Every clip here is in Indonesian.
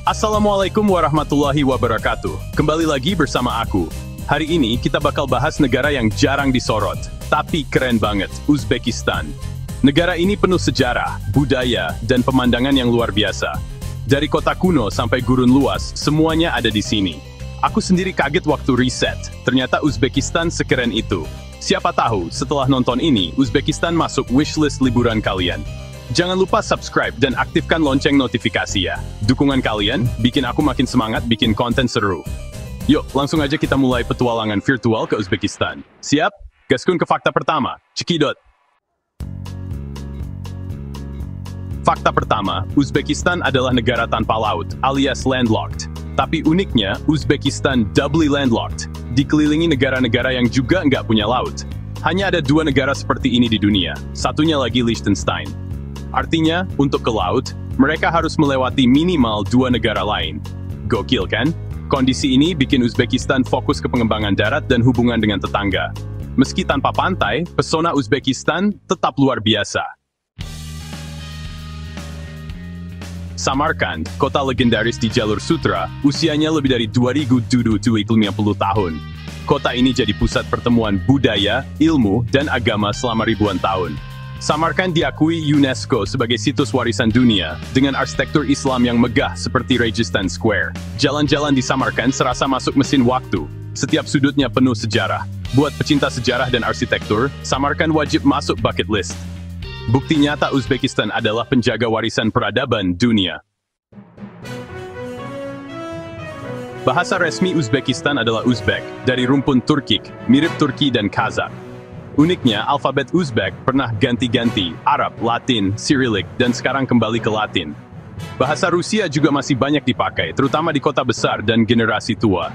Assalamualaikum warahmatullahi wabarakatuh. Kembali lagi bersama aku. Hari ini kita bakal bahas negara yang jarang disorot, tapi keren banget, Uzbekistan. Negara ini penuh sejarah, budaya, dan pemandangan yang luar biasa. Dari kota kuno sampai gurun luas, semuanya ada di sini. Aku sendiri kaget waktu riset, ternyata Uzbekistan sekeren itu. Siapa tahu, setelah nonton ini, Uzbekistan masuk wishlist liburan kalian. Jangan lupa subscribe dan aktifkan lonceng notifikasi ya. Dukungan kalian bikin aku makin semangat bikin konten seru. Yuk, langsung aja kita mulai petualangan virtual ke Uzbekistan. Siap? Gaskun ke fakta pertama. Cekidot. Fakta pertama, Uzbekistan adalah negara tanpa laut, alias landlocked. Tapi uniknya, Uzbekistan doubly landlocked, dikelilingi negara-negara yang juga nggak punya laut. Hanya ada dua negara seperti ini di dunia, satunya lagi Liechtenstein. Artinya, untuk ke laut, mereka harus melewati minimal dua negara lain. Gokil kan? Kondisi ini bikin Uzbekistan fokus ke pengembangan darat dan hubungan dengan tetangga. Meski tanpa pantai, pesona Uzbekistan tetap luar biasa. Samarkand, kota legendaris di Jalur Sutra, usianya lebih dari 2.750 tahun. Kota ini jadi pusat pertemuan budaya, ilmu, dan agama selama ribuan tahun. Samarkand diakui UNESCO sebagai situs warisan dunia, dengan arsitektur Islam yang megah seperti Registan Square. Jalan-jalan di Samarkand serasa masuk mesin waktu. Setiap sudutnya penuh sejarah. Buat pecinta sejarah dan arsitektur, Samarkand wajib masuk bucket list. Bukti nyata Uzbekistan adalah penjaga warisan peradaban dunia. Bahasa resmi Uzbekistan adalah Uzbek, dari rumpun Turkik, mirip Turki dan Kazakh. Uniknya, alfabet Uzbek pernah ganti-ganti, Arab, Latin, Cyrillic, dan sekarang kembali ke Latin. Bahasa Rusia juga masih banyak dipakai, terutama di kota besar dan generasi tua.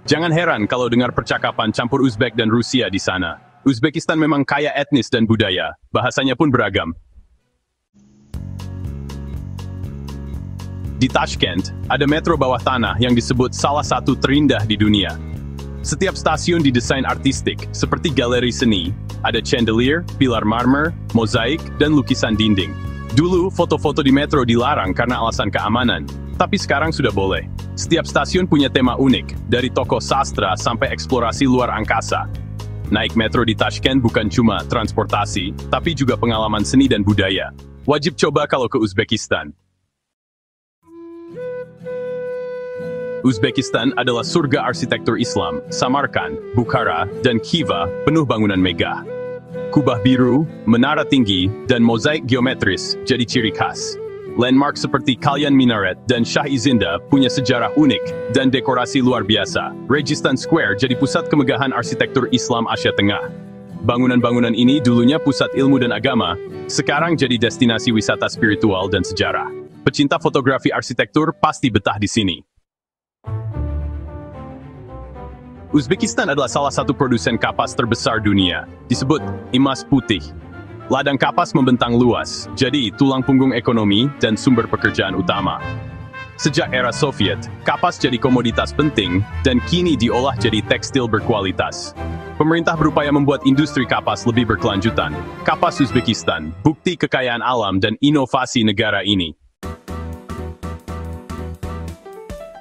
Jangan heran kalau dengar percakapan campur Uzbek dan Rusia di sana. Uzbekistan memang kaya etnis dan budaya, bahasanya pun beragam. Di Tashkent, ada metro bawah tanah yang disebut salah satu terindah di dunia. Setiap stasiun didesain artistik, seperti galeri seni, ada chandelier, pilar marmer, mozaik, dan lukisan dinding. Dulu, foto-foto di metro dilarang karena alasan keamanan, tapi sekarang sudah boleh. Setiap stasiun punya tema unik, dari tokoh sastra sampai eksplorasi luar angkasa. Naik metro di Tashkent bukan cuma transportasi, tapi juga pengalaman seni dan budaya. Wajib coba kalau ke Uzbekistan. Uzbekistan adalah surga arsitektur Islam. Samarkand, Bukhara, dan Khiva penuh bangunan megah. Kubah biru, menara tinggi, dan mozaik geometris jadi ciri khas. Landmark seperti Kalyan Minaret dan Shah Izinda punya sejarah unik dan dekorasi luar biasa. Registan Square jadi pusat kemegahan arsitektur Islam Asia Tengah. Bangunan-bangunan ini dulunya pusat ilmu dan agama, sekarang jadi destinasi wisata spiritual dan sejarah. Pecinta fotografi arsitektur pasti betah di sini. Uzbekistan adalah salah satu produsen kapas terbesar dunia, disebut emas putih. Ladang kapas membentang luas, jadi tulang punggung ekonomi dan sumber pekerjaan utama. Sejak era Soviet, kapas jadi komoditas penting dan kini diolah jadi tekstil berkualitas. Pemerintah berupaya membuat industri kapas lebih berkelanjutan. Kapas Uzbekistan, bukti kekayaan alam dan inovasi negara ini.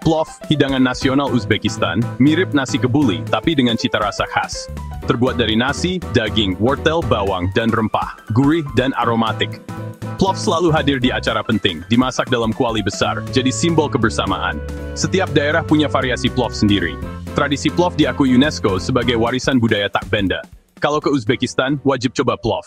Plov, hidangan nasional Uzbekistan, mirip nasi kebuli tapi dengan cita rasa khas. Terbuat dari nasi, daging, wortel, bawang, dan rempah, gurih dan aromatik. Plov selalu hadir di acara penting, dimasak dalam kuali besar, jadi simbol kebersamaan. Setiap daerah punya variasi plov sendiri. Tradisi plov diakui UNESCO sebagai warisan budaya tak benda. Kalau ke Uzbekistan, wajib coba plov.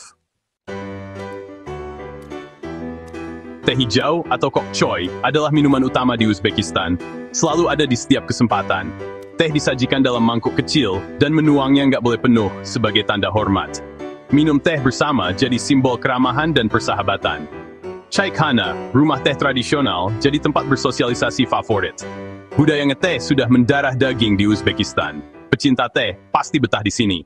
Teh hijau atau kok choy adalah minuman utama di Uzbekistan. Selalu ada di setiap kesempatan. Teh disajikan dalam mangkuk kecil dan menuangnya nggak boleh penuh sebagai tanda hormat. Minum teh bersama jadi simbol keramahan dan persahabatan. Chai khana, rumah teh tradisional, jadi tempat bersosialisasi favorit. Budaya ngeteh sudah mendarah daging di Uzbekistan. Pecinta teh pasti betah di sini.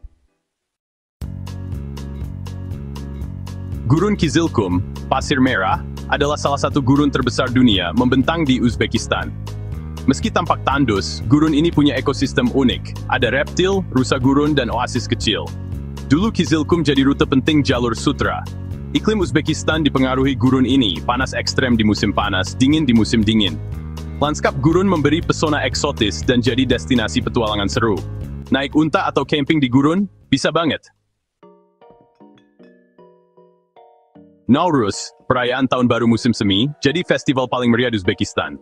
Gurun Kizilkum, Pasir Merah, adalah salah satu gurun terbesar dunia membentang di Uzbekistan. Meski tampak tandus, gurun ini punya ekosistem unik. Ada reptil, rusa gurun, dan oasis kecil. Dulu Kizilkum jadi rute penting jalur sutra. Iklim Uzbekistan dipengaruhi gurun ini, panas ekstrem di musim panas, dingin di musim dingin. Lanskap gurun memberi pesona eksotis dan jadi destinasi petualangan seru. Naik unta atau camping di gurun, bisa banget. Nowruz, perayaan tahun baru musim semi, jadi festival paling meriah di Uzbekistan.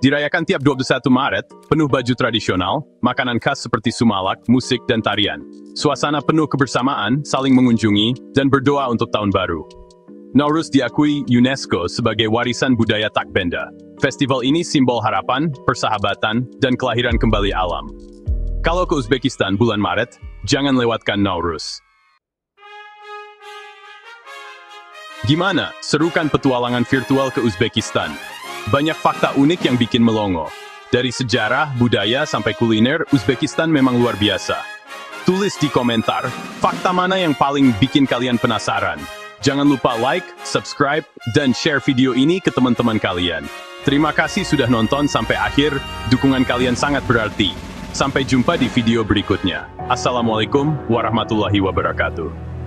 Dirayakan tiap 21 Maret, penuh baju tradisional, makanan khas seperti sumalak, musik, dan tarian. Suasana penuh kebersamaan, saling mengunjungi, dan berdoa untuk tahun baru. Nowruz diakui UNESCO sebagai warisan budaya tak benda. Festival ini simbol harapan, persahabatan, dan kelahiran kembali alam. Kalau ke Uzbekistan bulan Maret, jangan lewatkan Nowruz. Gimana? Serukan petualangan virtual ke Uzbekistan. Banyak fakta unik yang bikin melongo. Dari sejarah, budaya, sampai kuliner, Uzbekistan memang luar biasa. Tulis di komentar, fakta mana yang paling bikin kalian penasaran. Jangan lupa like, subscribe, dan share video ini ke teman-teman kalian. Terima kasih sudah nonton sampai akhir, dukungan kalian sangat berarti. Sampai jumpa di video berikutnya. Assalamualaikum warahmatullahi wabarakatuh.